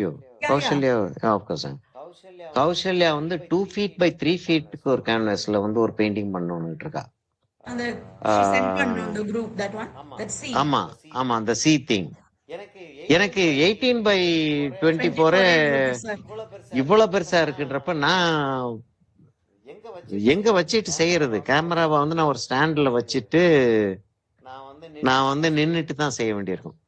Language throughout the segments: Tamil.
You Yeah, yeah. Kausalya of course Kausalya வந்து 2 feet by 3 feetக்கு ஒரு கேன்வாஸ்ல வந்து ஒரு பெயிண்டிங் பண்ணணும்னு இருக்கா. And the, she sent one on the group, that one. That C. ஆமா ஆமா அந்த சி திங். எனக்கு 18 by 24 இவ்வளவு பெருசா இருக்குன்றப்ப நான் எங்க வச்சுட்டு செய்யறது? கேமராவை வந்து நான் ஒரு ஸ்டாண்ட்ல வச்சுட்டு நான் வந்து நின்னுட்டு தான் செய்ய வேண்டியிருக்கும்.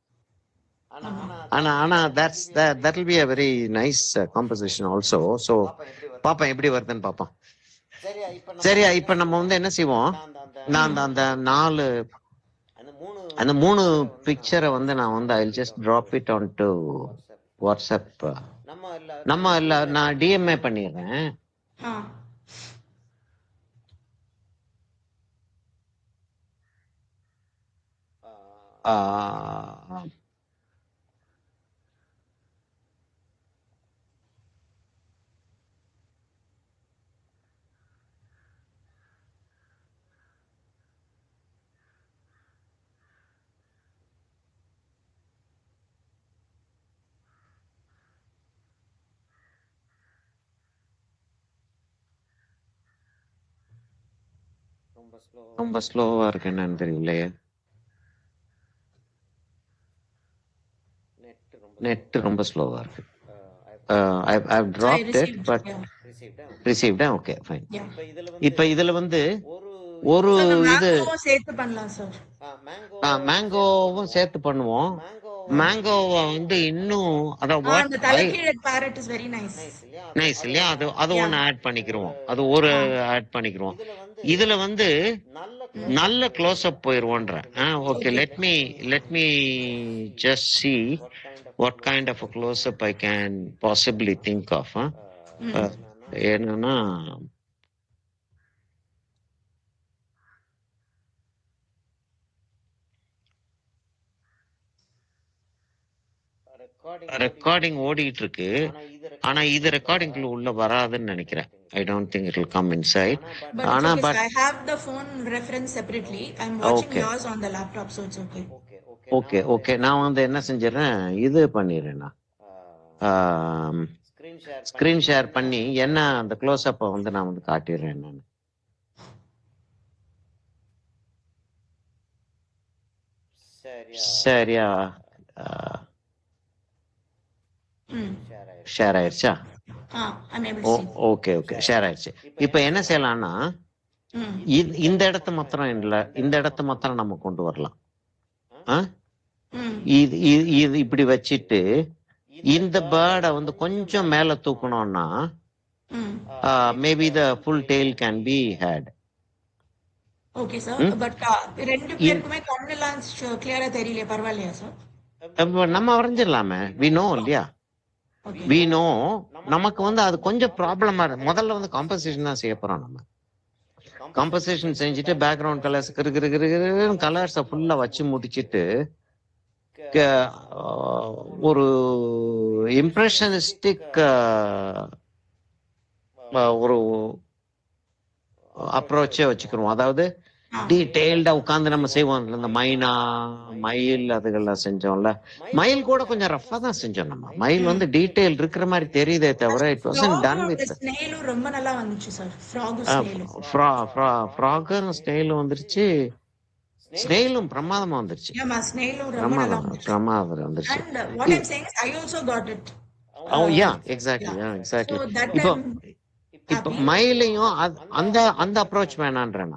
ஆனா that will be a very nice composition also. So பாப்போம் எப்படி வருதுன்னு பாப்போம். சரியா, இப்ப நம்ம வந்து என்ன செய்வோம், நான் அந்த அந்த 3 பிக்சரை வந்து நான் வந்து I'll just drop it onto WhatsApp. நம்ம இல்ல நான் டிஎம்ஏ பண்ணிடுறேன். ரொம்ப ஸ்லோவா இருக்கு, என்னன்னு தெரியலையே. நெட் ரொம்ப ஸ்லோவா இருக்கு. I've dropped it but received. Okay, fine. இப்ப இதுல வந்து ஒரு இது சேர்த்து பண்ணலாம் சார். மேங்கோவும் சேர்த்து பண்ணுவோம். மேங்கோவை வந்து இன்னும் அந்த தலைகீழ parrot is very nice. Nice இல்லையா? அது ஒன்னு ஆட் பண்ணிக்கிறோம். அது ஒரு ஆட் பண்ணிக்கிறோம். இதுல வந்து நல்ல க்ளோஸ் அப் போயிருவோன்ற. Okay, let me just see what kind of a close up I can possibly think of. என்னன்னா ரெக்கார்டிங் ஓடிட்டு இருக்கு. ஆனா இது ரெக்கார்டிங்ல உள்ள வராதுன்னு நினைக்கிறேன். I don't think it will come inside. ஆனா but I have the phone reference separately. I'm watching yours on the laptop, so it's okay. Okay நான் வந்து என்ன செஞ்சிடறேன், இது பண்ணிடுறேன். ஸ்கிரீன் ஷேர் பண்ணி என்ன அந்த க்ளோஸ் அப்பை வந்து நான் வந்து காட்டிடுறேன். நான் சரியா? ஷேர் ஆயிடுச்சா? ஓகே ஷேர் ஆயிடுச்சு. இப்ப என்ன செய்யலாம்னா இந்த இடத்த மாத்திரம் நம்ம கொண்டு வரலாம். இது இப்படி வச்சிட்டு இந்த பேர்டை வந்து கொஞ்சம் மேல தூக்கணும்னா maybe the full tail can be had. Okay sir, but ரெண்டு பேருக்குமே கண்ணெல்லாம் கிளியரா தெரியல, பரவாயில்லையா சார்? நம்ம வரைஞ்சிடலாமே, வி நோ இல்லையா? We know. நமக்கு வந்து அது கொஞ்சம் ப்ராப்ளமா இருக்கு. முதல்ல வந்து காம்போசிஷன் தான் செய்ய போறோம். நம்ம காம்போசிஷன் செஞ்சுட்டு பேக்ரவுண்ட் கலர்ஸ் கலர்ஸை ஃபுல்லா வச்சு முடிச்சிட்டு ஒரு இம்ப்ரெஷனிஸ்டிக் ஒரு அப்ரோச்சே வச்சுக்கிறோம். அதாவது டீடைல்டா உட்கார்ந்து நம்ம செய்வோம். இந்த மயில் அதுகள்லாம் செஞ்சோம்ல, மயில் கூட கொஞ்சம் ரஃபா தான் செஞ்சோம். நம்ம மயில் வந்து டீடைல் இருக்கிற மாதிரி தெரியுதே தவிர இட் வாசன்ட் டன் வித். ஸ்னேலும் ரொம்ப நல்லா வந்துச்சு சார். ஃப்ராகும் ஸ்னேலும் வந்துருச்சு. ஸ்னேலும் பிரமாதமா வந்துருச்சு. பிரமாதம் வந்துருச்சு. What I'm saying is I also got it. Oh yeah, exactly. So இப்போ மயிலையும் அந்த அப்ரோச் வேணான்றேன்.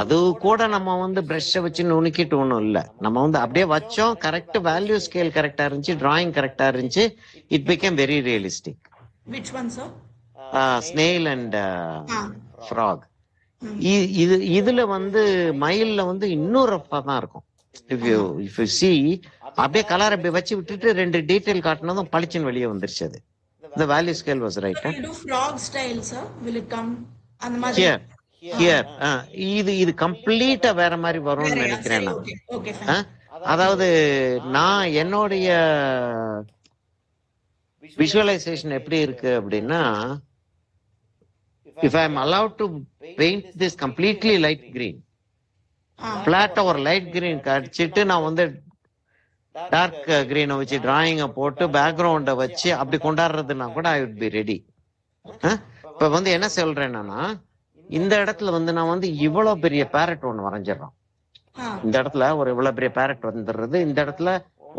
அது கூட நம்ம வந்து பிரஷ் வச்சு நுணுக்கிட்டு ஒண்ணும் இல்ல. நம்ம வந்து அப்படியே வச்சோம், கரெக்ட் வேல்யூ ஸ்கேல் கரெக்டா இருந்துச்சு, டிராயிங் கரெக்டா இருந்துச்சு. It became very realistic. Which one sir? Snail and frock. இதுல வந்து மயில்ல வந்து இன்னும் ரஃபா தான் இருக்கும். இஃப் யூ see அப்படியே கலர் அப்படி வச்சு விட்டுட்டு ரெண்டு டீடைல் காட்டினதும் பளிச்சுன்னு வெளியே வந்துருச்சு. அது the value scale was right. Will you do frog style sir? Will it come அந்த மாதிரி? Here இது கம்ப்ளீட்டா வேற மாதிரி வரும்னு நினைக்கிறேன் நான். Okay fine. அதாவது நான் என்னோடைய விஷுவலைசேஷன் எப்படி இருக்கு அப்படின்னா, if I am allowed to paint this completely light green, flat or light green காட்சிட்டு நான் வந்து டார்க் கிரீனை வச்சு டிராயிங்கை போட்டு பேக்ரவுண்டை வச்சு அப்படி கொண்டாடுறதுன்னா கூட ஐ வுட் பி ரெடி. இப்ப வந்து என்ன சொல்றேன்னா, இந்த இடத்துல வந்து நான் வந்து இவ்வளவு பெரிய பேரட் ஒண்ணு வரைஞ்சிடறோம். இந்த இடத்துல ஒரு இவ்வளவு பெரிய பேரட் வந்துடுறது. இந்த இடத்துல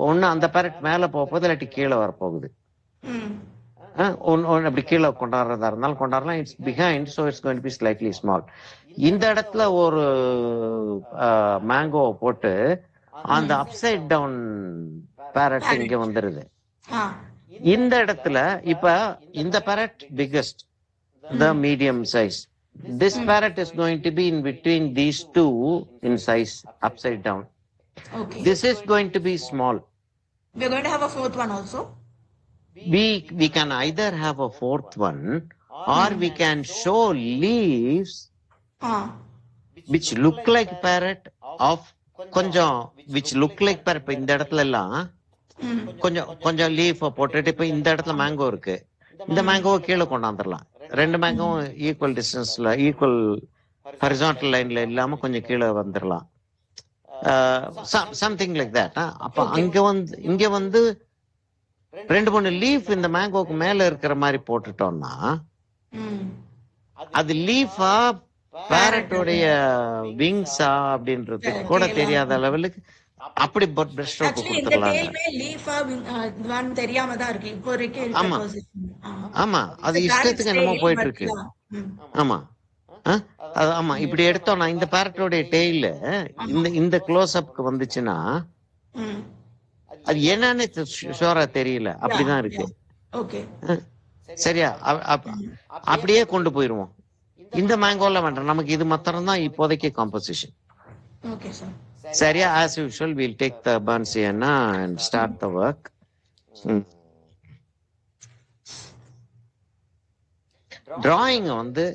ஒண்ணு அந்த பேரட் மேல போகுது, இல்லாட்டி கீழே வரப்போகுது. அப்படி கீழே கொண்டாடுறதா இருந்தாலும் கொண்டாடலாம். It's behind, so it's going to be slightly small. இந்த இடத்துல ஒரு மேங்கோவை போட்டு அந்த அப்சைட் டவுன் பேரட் இங்க வந்துருது. இந்த இடத்துல இப்ப இந்த parrot biggest, the medium size. This parrot is going to be in between these two in size, upside down. Okay. This is going to be small. We're going to have a fourth one also. We can either have a fourth one, or we can show leaves which look like parrot of கொஞ்சம் which look like parrot. இப்ப இந்த இடத்துல எல்லாம் கொஞ்சம் கொஞ்சம் லீஃப் போட்டுட்டு, இப்ப இந்த இடத்துல மேங்கோ இருக்கு, இந்த மேங்கோவை கீழே கொண்டாந்துடலாம். ரெண்டு மேங்கோவும் ஈக்குவல் டிஸ்டன்ஸ்ல, ஈக்குவல் ஹரிசான்டல் லைன்ல இல்லாம கொஞ்சம் கீழே வந்துடலாம். Something like that. அப்ப இங்க வந்து ரெண்டு மூணு லீஃப் இந்த மேங்கோக்கு மேல இருக்கிற மாதிரி போட்டுட்டோம்னா, அது லீஃபா பேரட்டோடைய விங்ஸா அப்படின்றது கூட தெரியாத லெவலுக்கு அப்படி பிரஷ் ஸ்ட்ரோக் கொடுத்துடலாம். தெரியாம தான் இருக்கு இப்போ வரைக்கும். ஆமா ஆமா, அது இஷ்டத்துக்கு என்னமோ போயிட்டு இருக்கு. ஆமா ஆமா, இப்படி எடுத்தோம்னா இந்த பேரட்டோடைய டெய்ல இந்த க்ளோஸ் அப்க்கு வந்துச்சுன்னா அது என்னன்னு ஷோரா தெரியல, அப்படிதான் இருக்கு. சரியா? அப்படியே கொண்டு போயிருவோம். இந்த மேங்கோல வேண்டாம் நமக்கு, இது மாத்திரம் தான் இப்போதைக்கு காம்போசிஷன். சரியா? as usual we'll take the burnt sienna and start the work. drawing வந்து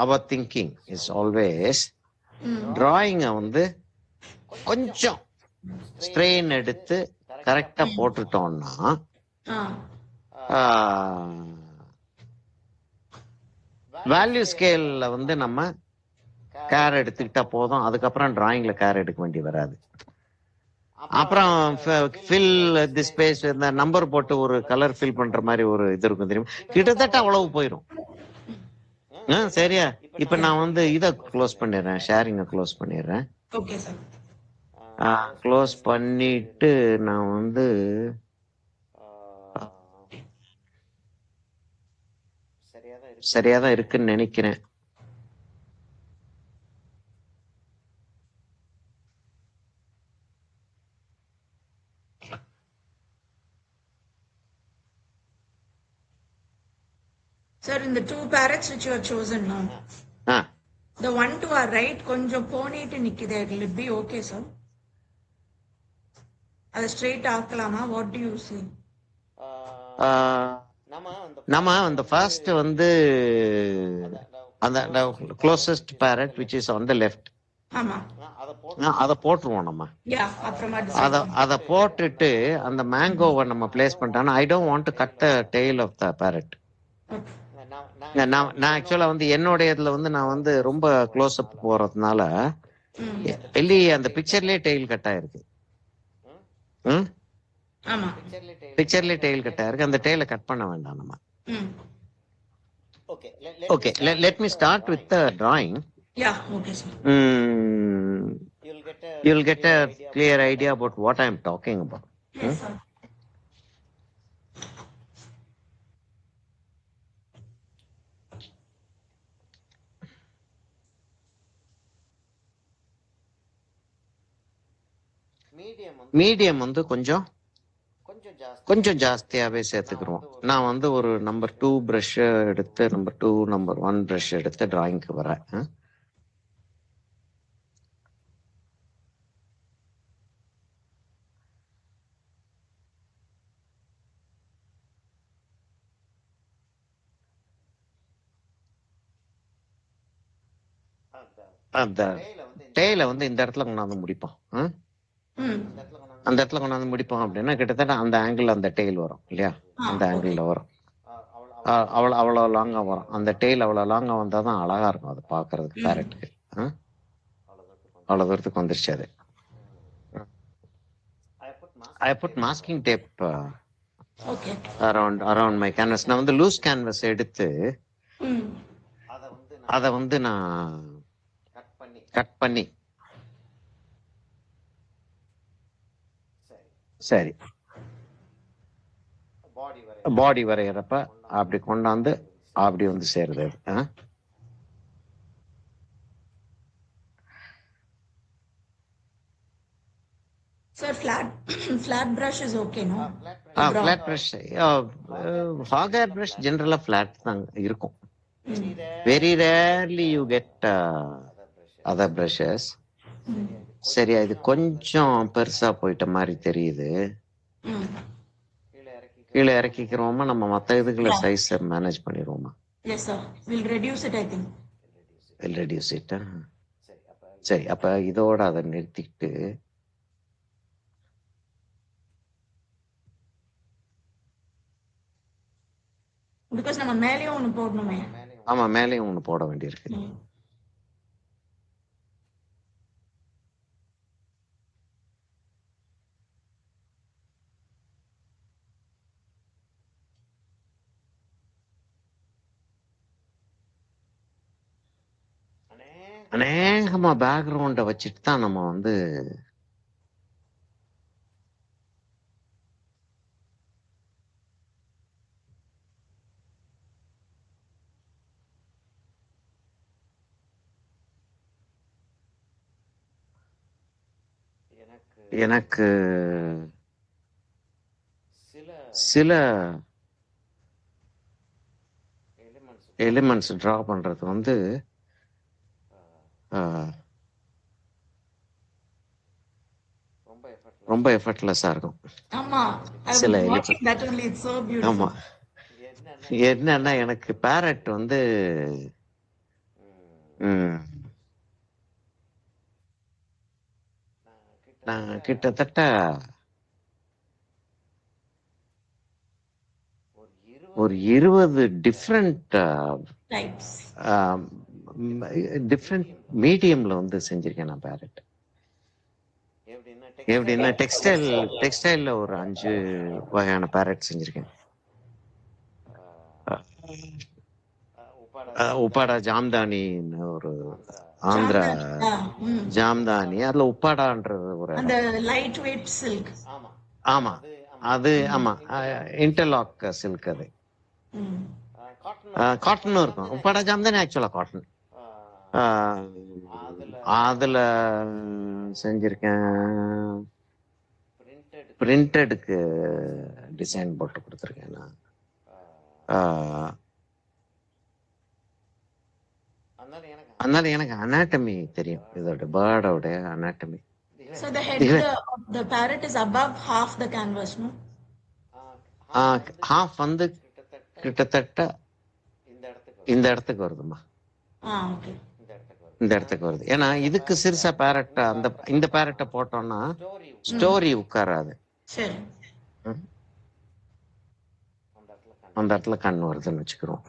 our thinking is always drawing வந்து கொஞ்சம் ஸ்ட்ரெயின் எடுத்து கரெக்டா போட்டுட்டோம்னா வேல்யூ ஸ்கேல்ல வந்து நம்ம கேர் எடுத்துக்கிட்டா போதும். அதுக்கப்புறம் டிராயிங்ல கேர் எடுக்க வேண்டி வராது. அப்புறம் ஃபில் தி ஸ்பேஸ், இந்த நம்பர் போட்டு ஒரு கலர் ஃபில் பண்ற மாதிரி ஒரு இது இருக்கும் தெரியும், கிட்டத்தட்ட அவ்வளவு போயிடும். சரியா? இப்ப நான் வந்து இதை க்ளோஸ் பண்ணிடுறேன், ஷேரிங்க க்ளோஸ் பண்ணிடுறேன். க்ளோஸ் பண்ணிட்டு நான் வந்து சரியாதான் இருக்குன்னு நினைக்கிறேன். Sir, in the two parrots which you have chosen now, the one to our right konjam ponittu nikkide, will it be okay, sir? Adu straight aakalama? What do you say? நம்ம அந்த ஃபர்ஸ்ட் வந்து அந்த closest parrot which is on the left, ஆமா, அத போட்டுருவோம் நம்ம. அத போட்டுட்டு அந்த மேங்கோவை நம்ம பிளேஸ் பண்ணிட்டோம்னா, I don't want to cut the tail of the parrot. நான் ஆக்சுவலா வந்து என்னோட இதுல வந்து நான் வந்து ரொம்ப க்ளோஸ் அப் போறதுனால வெளியே அந்த பிக்சர்லயே டெயில் கட் ஆயிருக்கு. பிக்சர்லயே டெயில் கட் ஆயிருக்கு. அந்த டெயில கட் பண்ண வேண்டாம் நம்ம. Okay, let me start with the drawing. Okay, sir. You'll get a clear idea about what I'm talking about. Yes, sir. Medium வந்து கொஞ்சம் ஜாஸ்தியாவே சேர்த்துக்கிறோம். நான் வந்து ஒரு நம்பர் 2 பிரஷ் எடுத்து நம்பர் 2 நம்பர் 1 பிரஷ் எடுத்து டிராயிங்க்கு வரேன். அந்த டெய்ல வந்து இந்த இடத்துல கொண்டாந்து முடிப்போம். அந்த இடத்துல கொண்டாந்து முடிப்போம் அப்படின்னா கிட்டத்தட்ட அந்த ஆங்கிள் அந்த டெய்ல் வரும் இல்லையா? அந்த ஆங்கிள் வரும். அவ்வளோ லாங்கா வரும். அந்த டெய்ல் அவ்வளோ லாங்கா வந்தாதான் அழகா இருக்கும் அது பாக்குறதுக்கு பேரட்டுக்கு. அவ்வளவு தூரத்துக்கு வந்துருச்சு அது. I put masking tape Okay. around my canvas. நான் வந்து லூஸ் கேன்வஸ் எடுத்து ம். அதை வந்து நான் கட் பண்ணி சரி பாடி வரைகிறப்ப அப்படி கொண்டாந்து அப்படி வந்து சேருது அது. Sir, flat brush is okay, no? Flat brush, hog hair brush generally flat தான் இருக்கும். Very rarely you get other brushes. சரியா, இது கொஞ்சம் பெருசா போயிட்ட மாதிரி தெரியுது. கீழே இறக்கிக்கிறோமா, நம்ம மற்ற இதுக்குள்ள சைஸ் மேனேஜ் பண்ணிடுவோமா? Yes sir, we'll reduce it, I think. We'll reduce it. சரி, அப்ப இதோட அதை நிறுத்திட்டு பிகாஸ் நம்ம மேலேயும் ஒன்று போடணுமே. ஆமா, மேலேயும் ஒன்று போட வேண்டியிருக்கு. அநேகமா பேக்ரவுண்ட வச்சுட்டு தான் நம்ம வந்து எனக்கு சில எலிமெண்ட்ஸ் டிரா பண்றது வந்து ரொம்ப எஃபர்ட்லெஸ்ஸா இருக்கும். ஆமா, சில ஆமா, என்னன்னா எனக்கு பேரட் வந்து நான் கிட்டத்தட்ட ஒரு 20 டிஃப்ரெண்ட் மீடியம்ல வந்து செஞ்சிருக்கேன் நான் பேரட். எப்படின்னா டெக்ஸ்டைல்ல ஒரு 5 வகையான பேரட் செஞ்சிருக்கேன். உப்பாடா ஜாம்தானின்னு ஒரு ஆந்திரா ஜாம்தானி, அதுல உப்பாடான்றது ஒரு லைட் வெயிட் சில்க். ஆமா, அது ஆமா இன்டர்லாக் சில்க். அது காட்டனும் இருக்கும். உப்பாடா ஜாம்தானி ஆக்சுவலா காட்டன். அதுல செஞ்சிருக்கேன். பிரிண்டடுக்கு டிசைன் போட்டு கொடுத்துருக்கேன் நான். அதனால எனக்கு அனாட்டமி தெரியும், இதோட பேர்டோட anatomy. So the head of the parrot is above half the canvas, no? half வந்து கிட்டத்தட்ட இந்த இடத்துக்கு வருதுமா. Okay. இந்த இடத்துக்கு வருது. ஏன்னா இதுக்கு சிறுசா பேரட் இந்த பேரட்டை போட்டோம்னா ஸ்டோரி உட்காராது. சரி, அந்த இடத்துல கண் வருதுன்னு வச்சுக்கிறோம்.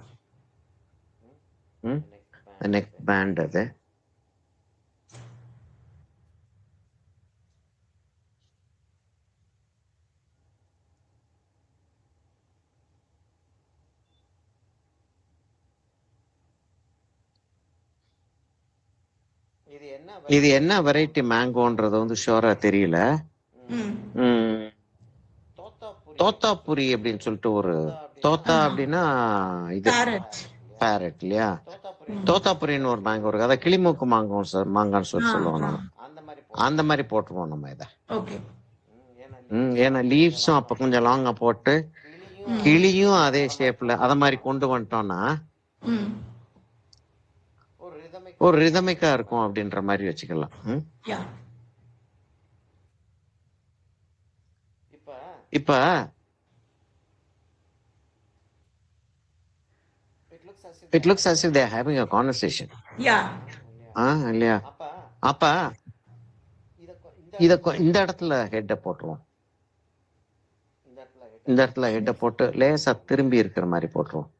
நெக் பேண்ட் அது. இது என்ன வெரைட்டி மேங்கோன்றது வந்து ஷோரா தெரியல. தோத்தாபுரி அப்படின்னு சொல்லிட்டு ஒரு தோத்தா அப்படின்னா இது பேரட் இல்லையா? தோத்தாபுரின்னு ஒரு மேங்கோ இருக்கு. அதான் கிளிமூக்கு மாங்கான்னு சொல்லி சொல்லுவோம் நம்ம. அந்த மாதிரி போட்டுருவோம் நம்ம இதை. ஏன்னா லீவ்ஸும் அப்ப கொஞ்சம் லாங்கா போட்டு கிளியும் அதே ஷேப்ல அத மாதிரி கொண்டு வந்துட்டோம்னா ஒரு ரிதமிக்கா இருக்கும் அப்படின்ற மாதிரி வச்சுக்கலாம். இப்ப it looks as if they are having a conversation. இல்லையா? அப்ப இந்த இடத்துல ஹெட்ட போட்டுருவோம். இந்த இடத்துல ஹெட்ட போட்டு லேசா திரும்பி இருக்கிற மாதிரி போட்டுருவோம்.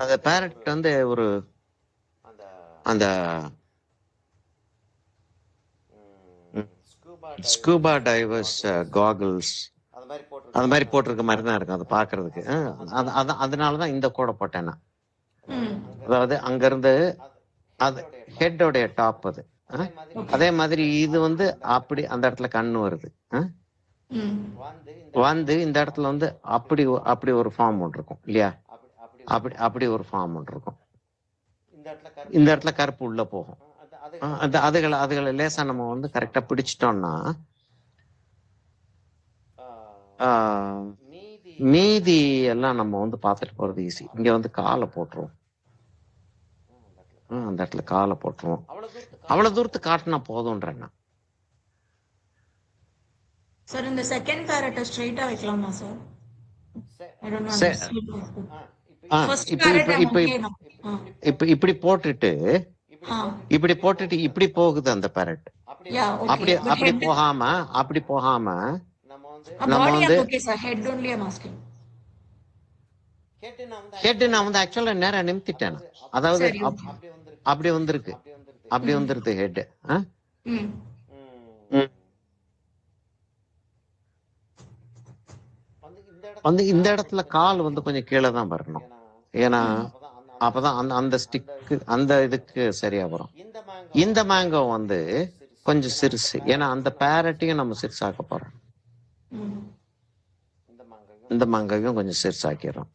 அந்த பேரட் வந்து ஒரு அந்த ஸ்கூபா டைவர்ஸ் காகல்ஸ் அது மாதிரி போட்டிருக்க மாதிரி தான் இருக்கும் அது பாக்குறதுக்கு. அதனாலதான் இந்த கூட போட்டேன் நான். அதாவது அங்க இருந்து அது ஹெட்டோடைய டாப் அது. அதே மாதிரி இது வந்து அப்படி அந்த இடத்துல கண்ணு வருது. வந்து இந்த இடத்துல வந்து அப்படி அப்படி ஒரு ஃபார்ம் ஒன்று இருக்கும் இல்லையா? அப்படி அப்படி ஒரு ஃபார்ம் ஒன்று இருக்கும். இந்த இடத்துல கருப்பு உள்ள போகும். அதுகளை லேசா நம்ம வந்து கரெக்டா பிடிச்சிட்டோம்னா மீதி எல்லாம் நம்ம வந்து பார்த்துட்டு போறது ஈஸி. இங்க வந்து காலை போட்டுருவோம். அந்த இடத்துல காலை போட்டுருவோம். அவ்வளவு தூரத்து காட்டினா போதும்ன்றேன்னா. சார் இந்த செகண்ட் பேரட்டை ஸ்ட்ரைட்டா வைக்கலாமா சார்? இப்படி போட்டுட்டு இப்படி போகுது அந்த பேரட். அப்படி போகாம நம்ம வந்து ஹெட் நான் வந்து ஆக்சுவலா நேரா நிமித்திட்டேன். அதாவது அப்படி வந்துருக்கு ஹெட். வந்து இந்த இடத்துல கால் வந்து கொஞ்சம் கீழே தான் வரணும். ஏன்னா அப்பதான் அந்த ஸ்டிக்கு அந்த இதுக்கு சரியா வரும். இந்த மேங்கோ வந்து கொஞ்சம் சிறுசு. ஏன்னா அந்த பேரட்டையும் நம்ம சிறுசாக்க போறோம். இந்த மாங்காயும் கொஞ்சம் சிறுசாக்கிறோம்.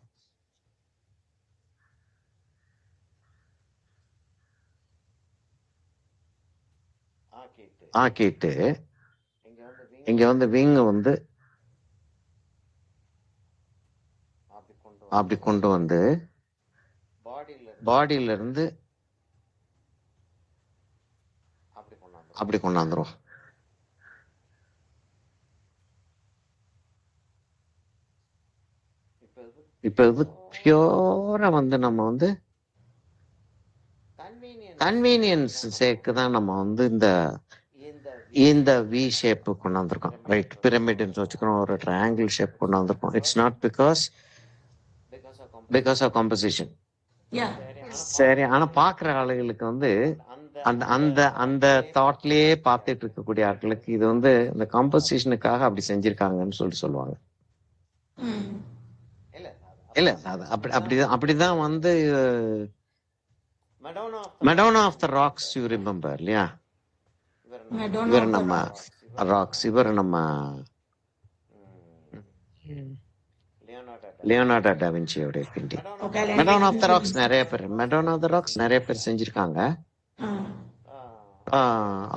ஆக்கிட்டு இங்க வந்து விங் வந்து அப்படி கொண்டு வந்து பாடியில இருந்து அப்படி கொண்டாந்துரும். இப்ப இது பியூரா வந்து நம்ம வந்து கன்வீனியன்ஸ் சேக்கு தான் நம்ம வந்து இந்த வி ஷேப் கொண்டு வந்திருக்கோம். ரைட், பிரமிட் வச்சுக்கிறோம், ஒரு ட்ரையாங்கிள் ஷேப் கொண்டு வந்திருக்கோம். It's not because of composition. சரி, ஆனா பாக்குற ஆளுகளுக்கு வந்து அந்த தாட்லயே பார்த்துட்டு இருக்கக்கூடிய ஆட்களுக்கு இது வந்து இந்த காம்போசிஷனுக்காக அப்படி செஞ்சிருக்காங்கன்னு சொல்லுவாங்க. இல்ல அப்படிதான் வந்து Madonna of the Rocks you remember இல்லையா? இவர் நம்ம ராக்ஸ், இவர் நம்ம லியோனார்டோ டா வின்சியோட painting. Madonna of the Rocks நிறைய பேர் செஞ்சிருக்காங்க.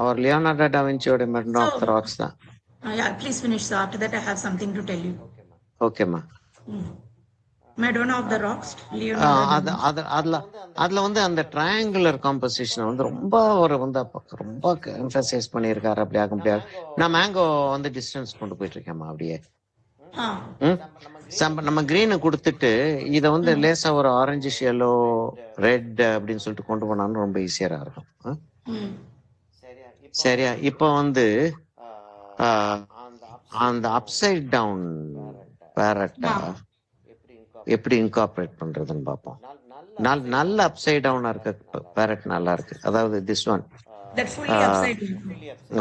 அவர் லியோனார்டோ டா வின்சியோட மெடோனா ஆஃப் த ராக்ஸ் தான். Please finish, sir. After that I have something to tell you. ஓகேம்மா. Madonna of the Rocks, அதுல வந்து அந்த ட்ரையாங்குலர் காம்போசிஷன் வந்து ரொம்ப ரொம்ப எம்பசைஸ் பண்ணியிருக்காரு. அப்படியாக நான் மேங்கோ வந்து டிஸ்டன்ஸ் கொண்டு போயிட்டு இருக்கேம்மா. அப்படியே நம்ம கிரீனை கொடுத்துட்டு இதை வந்து லேசா ஒரு ஆரஞ்சு எல்லோ ரெட் அப்படின்னு சொல்லிட்டு கொண்டு போனாலும் ரொம்ப ஈஸியா இருக்கும். சரியா? இப்ப வந்து அந்த அப்சைட் டவுன் பேரட்டா எப்படி இன்கார்பரேட் பண்றதுன்னு பார்ப்போம். நல்ல அப்சைட் டவுனா இருக்க பேரட் நல்லா இருக்கு. அதாவது this one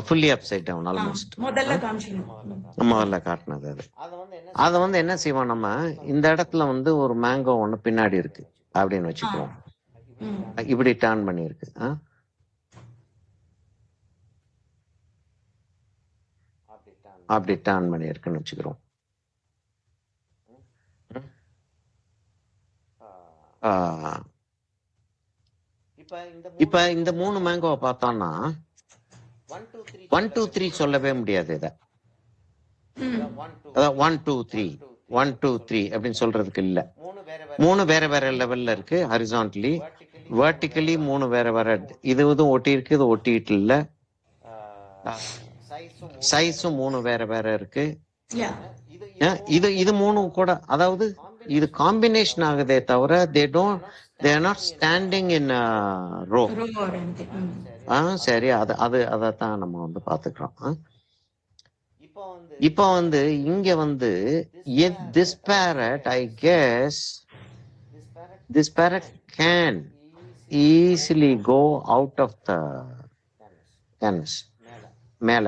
fully upside down almost. முதல்ல காட்டினது அதை வந்து என்ன செய்வோம், நம்ம இந்த இடத்துல வந்து ஒரு மேங்கோ ஒண்ணு பின்னாடி இருக்கு அப்படின்னு வச்சுக்குவோம். இப்படி டர்ன் பண்ணிருக்கு. அப்படி டர்ன் பண்ணிருக்குன்னு வச்சுக்கிறோம். இப்ப இந்த 3 மேங்கோவை பார்த்தோம்னா 1 2 3 சொல்லவே முடியாது. இத 1 2 3 அப்படின்னு சொல்றதுக்கு இல்ல. 3 வேற லெவல்ல இருக்கு. ஹரிசான்டலி வெர்டிகலி 3 வேற இது ஒட்டி இருக்கு, இது ஒட்டிட்டு இல்ல. சைஸும் 3 வேற இருக்கு. இது 3 கூட, அதாவது இது காம்பினேஷன் ஆகுதே தவிர they are not standing in a row. சரி, அதத்தான் நம்ம வந்து பாத்துக்கிறோம். இப்ப வந்து இங்க வந்து this parrot I guess this parrot can easily go out of the canvas மேல.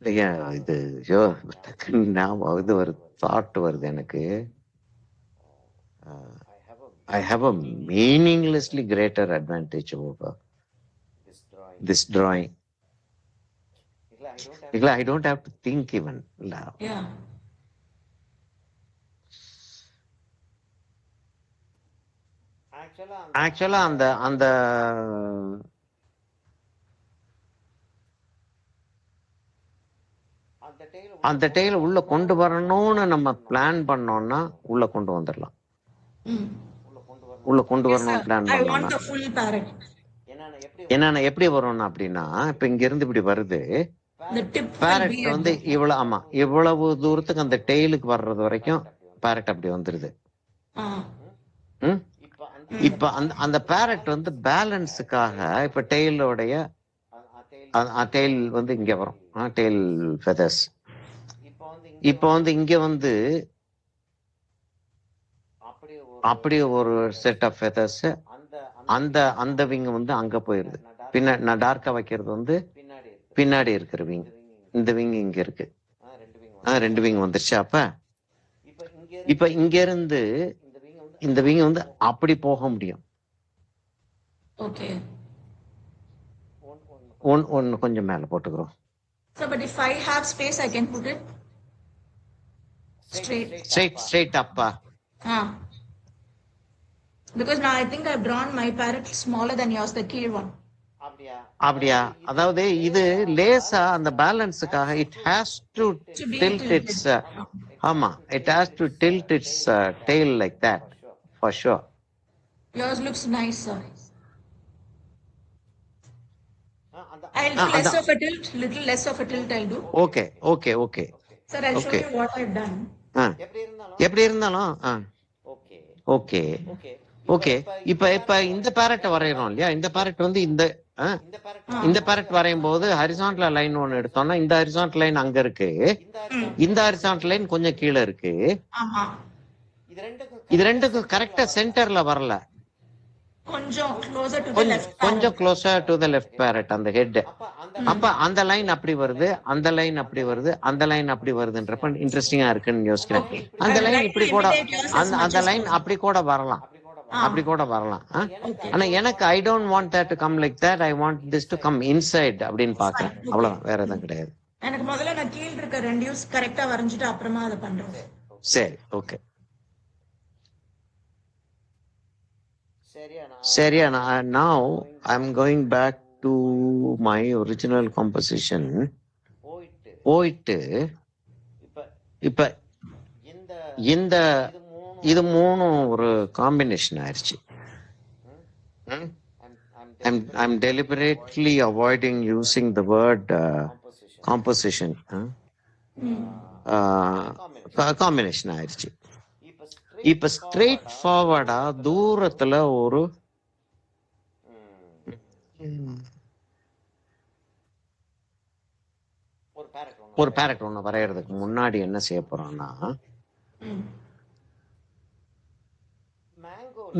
இல்லையா இது டக்குன்னு ஞாபகம் ஒரு தாட் வருது எனக்கு. I have a meaninglessly greater advantage over this drawing. I don't have to think even. Yeah. ஆக்சுவலா அந்த டெய்ல உள்ள கொண்டு வரணும்னு நம்ம பிளான் பண்ணோம்னா உள்ள கொண்டு வந்துடலாம். உள்ள கொண்டு வரணும் பிளான் பண்ணோம்னா என்னன்னா எப்படி வரும்னா அப்படின்னா இப்ப இங்க இருந்து இப்படி வருது. பேரட் வந்து இவ்வளவு ஆமா இவ்வளவு தூரத்துக்கு அந்த டெய்லுக்கு வர்றது வரைக்கும் பேரட் அப்படி வந்துருது. இப்ப அந்த பேரட் வந்து பேலன்ஸுக்காக இப்ப டெய்லோடைய டெய்ல் வந்து இங்க வரும். டெய்ல் ஃபெதர்ஸ் இப்ப வந்து இங்க வந்து அப்படியே ஒரு செட் ஆஃப் ஃபெதர்ஸ் அந்த விங் வந்து அங்க போயிருது. பின்னாடி நான் டார்க்கா வைக்கிறது வந்து பின்னாடி இருக்கிற விங். இந்த விங் இங்க இருக்கு. 2 விங் வந்துருச்சு. அப்ப இப்ப இங்க இருந்து இந்த விங் வந்து அப்படி போக முடியும். ஒன்னு கொஞ்சம் மேல போட்டுக்கிறோம். So, but if I have space, I can put it straight up. Because now I think I've drawn my parrot smaller than yours, the key one. அப்படியா? அதாவது இது லேசா அந்த பேலன்ஸுக்காக it has to tilt its ஆமா it has to tilt its tail like that for sure. Yours looks nice, sir. I'll do less of a tilt, little less of a tilt I'll do. Okay. Sir, I'll show you what I've done. எப்படி இருந்தாலும் ஓகே. இப்ப இந்த பேரட் வரையறோம் இல்லையா? இந்த பேரட் வந்து இந்த பேரட் வரையும் போது ஹரிசாண்டல் லைன் ஒன்னு எடுத்தோம்னா இந்த ஹரிசாண்டல் லைன் அங்க இருக்கு. இந்த ஹரிசாண்டல் லைன் கொஞ்சம் கீழே இருக்கு. இது ரெண்டுக்கும் கரெக்டா சென்டர்ல வரல. கொஞ்சம் closer to the left parrot அந்த ஹெட். அப்ப அந்த லைன் அப்படி வருது, அந்த லைன் அப்படி வருது, அந்த லைன் அப்படி வருதுன்றப்ப இன்ட்ரெஸ்டிங்கா இருக்குன்னு யோசிக்கிறேன். அந்த லைன் இப்படி கூட அந்த லைன் அப்படி கூட வரலாம். ஆனா எனக்கு I don't want that to come like that. I want this to come inside அப்படின்னு பாக்குறேன். அவ்வளவுதான், வேற எதுவும் கிடையாது. எனக்கு முதல்ல நான் கீழ இருக்க ரெடியூஸ் கரெக்ட்டா வரைஞ்சிட்டு அப்புறமா அத பண்றேன். சரி, ஓகே. சரியா? now I'm going back to my original composition. போயிட்டு இப்ப இந்த இது மூணும் ஒரு காம்பினேஷன் ஆயிடுச்சு. I'm deliberately avoiding using the word composition. Combination ஆயிடுச்சு. இப்ப ஸ்ட்ரெயிட் ஃபார்வர்டா தூரத்துல ஒரு பேரட் ஒண்ணு வரையறதுக்கு முன்னாடி என்ன செய்ய போறோம்னா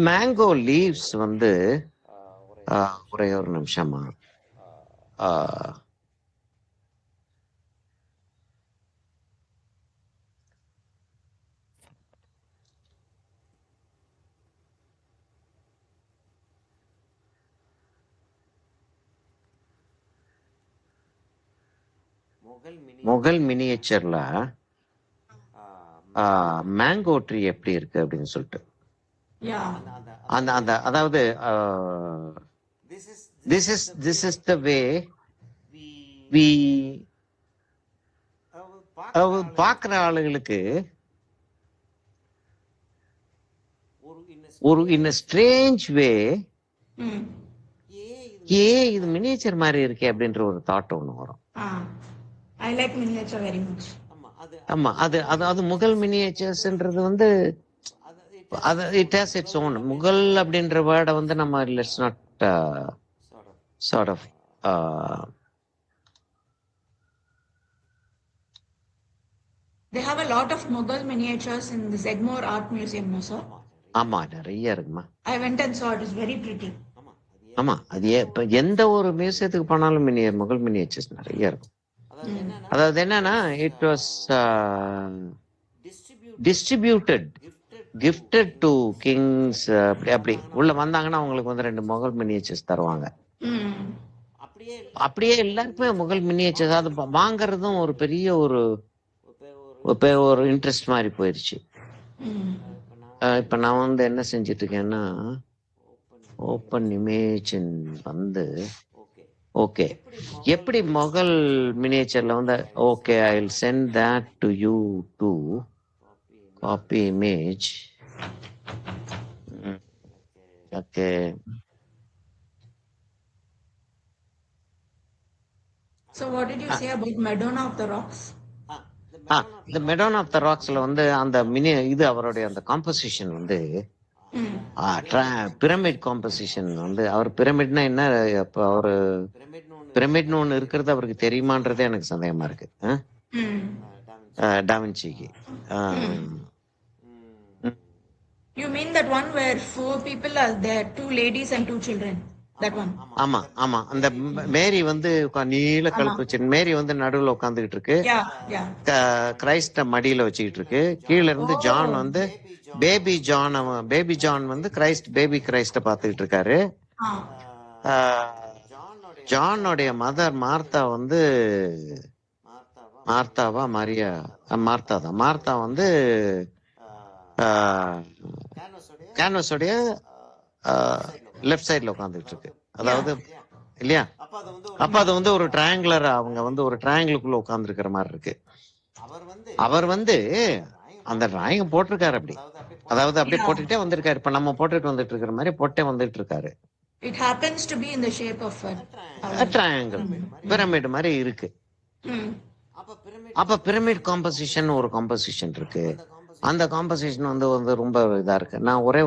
மேங்கோ லீவ்ஸ் வந்து ஒரே ஒரு நிமிஷமா முகல் மினியேச்சர்ல மேங்கோ ட்ரீ எப்படி இருக்கு அப்படின்னு சொல்லிட்டு அந்த அதாவது this is the way we பாக்குற ஆளுகளுக்கு ஒரு இன் ஸ்ட்ரேஞ்ச் வே ம். இது மினியேச்சர் மாதிரி இருக்கே அப்படின்ற ஒரு தாட் ஒண்ணு வரும். I like miniature very much. ஆமா, அது அது அது முகல் மினியேச்சர்ஸ்ன்றது வந்து அது it has its own. Mughal அப்படின்ற வேர்டை வந்து நம்ம let's not sort of They have a lot of Mughal miniatures in the Zegmore Art Museum, no, sir? ஆமா, நிறைய இருக்குமா. I went and saw it. It's very pretty. ஆமா, அது இப்ப எந்த ஒரு மியூசியத்துக்கு போனாலும் முகல் மினியேச்சர்ஸ் நிறைய இருக்கும். அதாவது என்னன்னா it was distributed gifted to Kings. அப்படி அப்படி உள்ள வந்தாங்கன்னா அவங்களுக்கு வந்து 2 முகல் மினியேச்சர்ஸ் தருவாங்க. அப்படியே எல்லாருக்குமே முகல் மினியேச்சர்ஸ் அது வாங்கறதும் ஒரு பெரிய ஒரு இன்ட்ரெஸ்ட் மாதிரி போயிருச்சு. இப்ப நான் வந்து என்ன செஞ்சிட்டு இருக்கேன்னா ஓப்பன் இமேஜ் வந்து ஓகே எப்படி முகல் மினியேச்சர்ல வந்து okay I will send that to you to copy image. Okay, So what did you say about Madonna of the Rocks? இந்த மெடோன் ஆஃப் த ராக்ஸ்ல வந்து அந்த இது அவருடைய அந்த காம்போசிஷன் வந்து பிரமிட் காம்போசிஷன் வந்து அவர் பிரமிட்னா என்ன, அப்ப அவரு பிரமிட்னு ஒண்ணு இருக்கிறது அவருக்கு தெரியுமான்றதே எனக்கு சந்தேகமா இருக்கு. டாவின்சிக்கு. You mean that one where 4 people are there, 2 ladies and 2 children? That one. ஆமா ஆமா, அந்த மேரி வந்து நீல கழுத்து வச்சு மேரி வந்து நடுவுல உட்காந்துக்கிட்டு இருக்கு. கிரைஸ்ட மடியில வச்சுக்கிட்டு இருக்கு. கீழ இருந்து ஜான் வந்து பேபி ஜான் வந்து பேபி கிரைஸ்ட பாத்துக்கிட்டு இருக்காரு. ஜானுடைய மதர் மார்த்தா வந்து மார்த்தா வந்து கேன்வஸோடைய லெஃப்ட் சைட்ல உட்காந்துட்டு இருக்கு. அதாவது இல்லையா, அப்ப அது வந்து ஒரு ட்ரையாங்குலர், அவங்க வந்து ஒரு ட்ரையாங்குலுக்குள்ள உட்கார்ந்து இருக்கிற மாதிரி இருக்கு. அவர் வந்து அந்த டிராயிங் போட்டிருக்காரு அப்படி, அதாவது அப்படியே போட்டுட்டே வந்திருக்காரு. இப்ப நம்ம போட்டுட்டு வந்துட்டு இருக்கிற மாதிரி போட்டே வந்துட்டு இருக்காரு. It happens to be in the shape of a triangle, pyramid மாதிரி இருக்கு. அப்ப பிரமிட் காம்போசிஷன் ஒரு காம்போசிஷன் இருக்கு. அந்த காம்போசிஷன் வந்து ரொம்ப இதா இருக்கு. நான் ஒரே